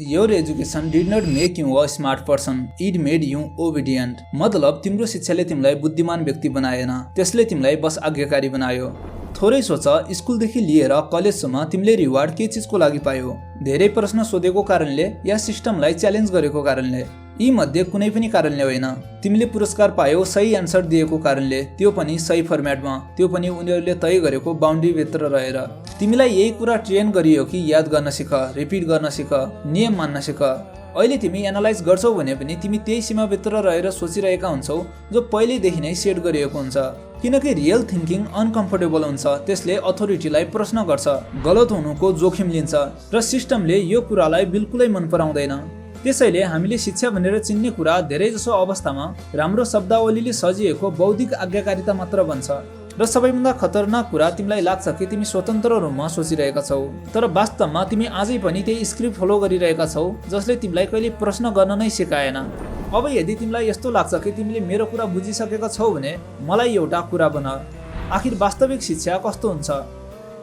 Your education did not make you a smart person, it made you obedient. मतलब तिम्रो शिक्षाले तिमीलाई बुद्धिमान व्यक्ति बनाएन, त्यसले तिमीलाई बस आज्ञाकारी बनायो। थोरै सोच, स्कुलदेखि लिएर कलेजसम्म तिमीले रिवार्ड के चिजको लागि पायो? धेरै प्रश्न सोधेको कारणले या सिस्टमलाई च्यालेन्ज गरेको कारणले? यी मध्ये कुनै पनि कारणले होइन। तिमीले पुरस्कार पायो सही एन्सर दिएको कारणले, त्यो पनि सही फर्मेटमा, त्यो पनि उनीहरूले तय गरेको बाउन्ड्री भित्र रहेर। तिमीलाई यही कुरा ट्रेन गरियो कि याद गर्न सिक, रिपिट गर्न सिक, नियम मान्न सिक। अहिले तिमी एनालाइज गर्छौ भने पनि तिमी त्यही सीमाभित्र रहेर सोचिरहेका हुन्छौ जो पहिलेदेखि नै सेट गरिएको हुन्छ। किनकि रियल थिङ्किङ अनकम्फर्टेबल हुन्छ, त्यसले अथोरिटीलाई प्रश्न गर्छ, गलत हुनुको जोखिम लिन्छ र सिस्टमले यो कुरालाई बिल्कुलै मन पराउँदैन। त्यसैले हामीले शिक्षा भनेर चिन्ने कुरा धेरै जसो अवस्थामा राम्रो शब्दावलीले सजिएको बौद्धिक आज्ञाकारिता मात्र बन्छ। र सबैभन्दा खतरनाक कुरा, तिमीलाई लाग्छ कि तिमी स्वतन्त्र रूपमा सोचिरहेका छौ, तर वास्तवमा तिमी आजै पनि त्यही स्क्रिप्ट फलो गरिरहेका छौ जसले तिमीलाई कहिले प्रश्न गर्न नै सिकाएन। अब यदि तिमीलाई यस्तो लाग्छ कि तिमीले मेरो कुरा बुझिसकेका छौ भने मलाई एउटा कुरा भन, आखिर वास्तविक शिक्षा कस्तो हुन्छ?